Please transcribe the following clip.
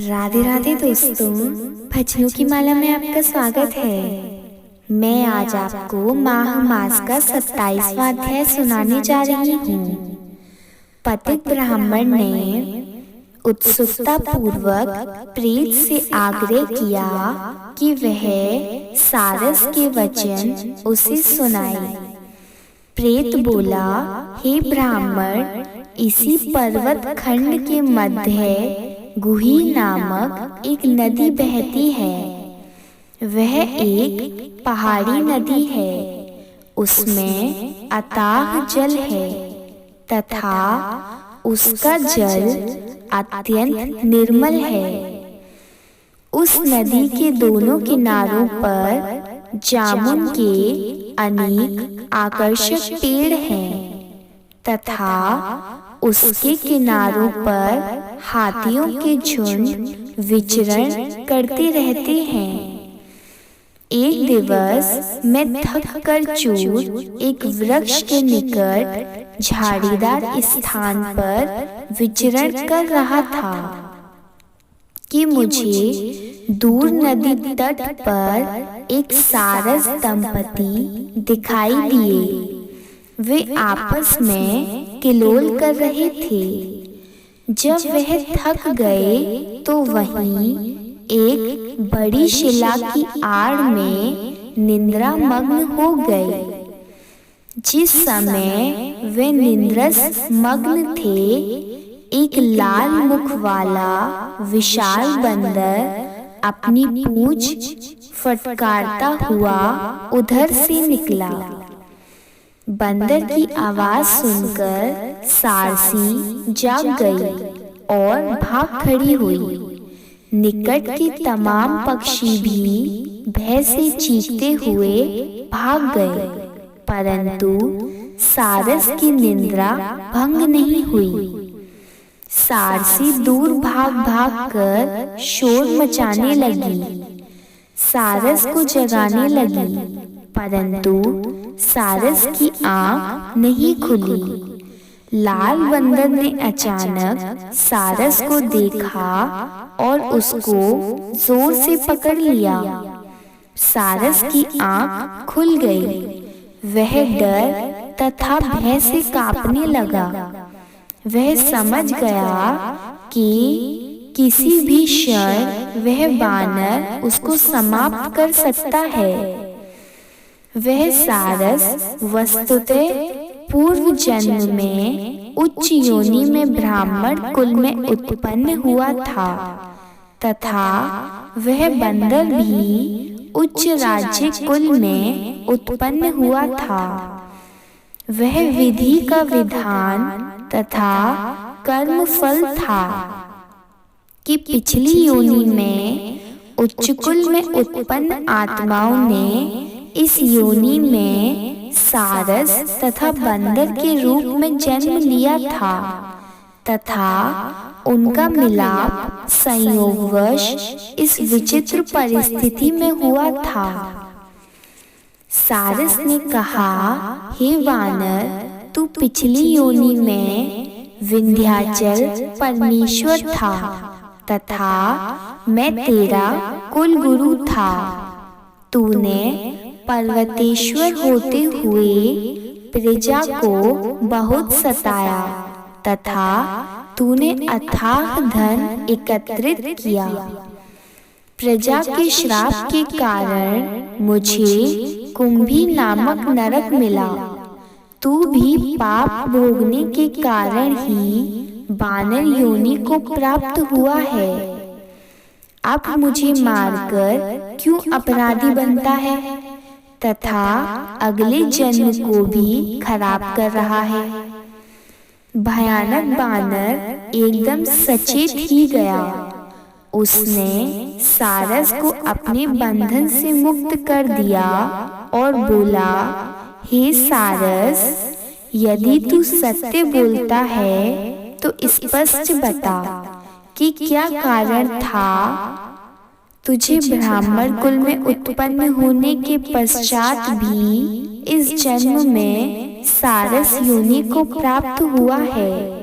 राधे राधे दोस्तों, भजनों की माला में आपका स्वागत है। मैं आज आपको माह मास का 27वां अध्याय सुनाने जा रही हूँ। पथिक ब्राह्मण ने उत्सुकता पूर्वक प्रेत से आग्रह किया कि वह सारस के वचन उसे सुनाए। प्रेत बोला, हे ब्राह्मण, इसी पर्वत खंड के मध्य गुही नामक एक नदी बहती है। वह एक पहाड़ी नदी है। उसमें अथाह जल है तथा उसका जल अत्यंत निर्मल है। उस नदी के दोनों किनारों पर जामुन के अनेक आकर्षक पेड़ हैं तथा उसके किनारों पर हाथियों के झुंड विचरण करते रहते हैं। एक दिवस मैं थक कर चूर एक वृक्ष के निकट झाड़ीदार स्थान पर विचरण कर रहा था कि मुझे दूर नदी तट पर एक सारस दंपति दिखाई दिए। वे आपस में किलोल कर रहे थे। जब वह थक गए तो वहीं एक बड़ी शिला की आड़ में निंद्रा मग्न हो गए। जिस समय वे निंद्रस मग्न थे, एक लाल मुख वाला विशाल बंदर अपनी पूंछ फटकारता हुआ उधर से निकला। बंदर की आवाज सुनकर सारसी जाग गई और भाग खड़ी हुई। निकट के तमाम पक्षी भी भय से चीखते हुए भाग गए, परंतु सारस की निंद्रा भंग नहीं हुई। सारसी दूर भाग भाग कर शोर मचाने लगी, सारस को जगाने लगी, परंतु सारस की आंख नहीं खुली। लाल बंदर ने अचानक सारस को देखा और उसको जोर से पकड़ लिया। सारस की आंख खुल गई। वह डर तथा भय से कांपने लगा। वह समझ गया कि किसी भी क्षण वह वानर उसको समाप्त कर सकता है। वह सारस वस्तुतः पूर्व जन्म में उच्च योनि में ब्राह्मण कुल में उत्पन्न हुआ था तथा वह बंदर भी उच्च राज्य कुल में उत्पन्न हुआ था। वह विधि का विधान तथा कर्म फल था कि पिछली योनि में उच्च कुल में उत्पन्न आत्माओं ने इस योनि में सारस तथा बंदर के रूप में जन्म लिया था तथा उनका मिलाप संयोगवश इस विचित्र परिस्थिति में हुआ था। सारस ने कहा, हे वानर, तू पिछली योनि में विंध्याचल परमेश्वर था तथा मैं तेरा कुल गुरु था। तूने पर्वतेश्वर होते हुए प्रजा को बहुत सताया तथा तूने अथाह धन एकत्रित किया। प्रजा के श्राप के कारण मुझे कुंभी नामक नरक मिला। तू भी पाप भोगने के कारण ही वानर योनि को प्राप्त हुआ है। अब मुझे मारकर क्यों अपराधी बनता है तथा अगले जन्म को भी खराब कर रहा है। भयानक वानर एकदम सचेत ही गया। उसने सारस को अपने बंधन से मुक्त कर दिया और बोला, हे सारस, यदि तू सत्य बोलता है तो स्पष्ट बता कि क्या कारण था तुझे ब्राह्मण कुल में उत्पन्न होने के पश्चात भी इस जन्म में सारस योनि को प्राप्त हुआ है।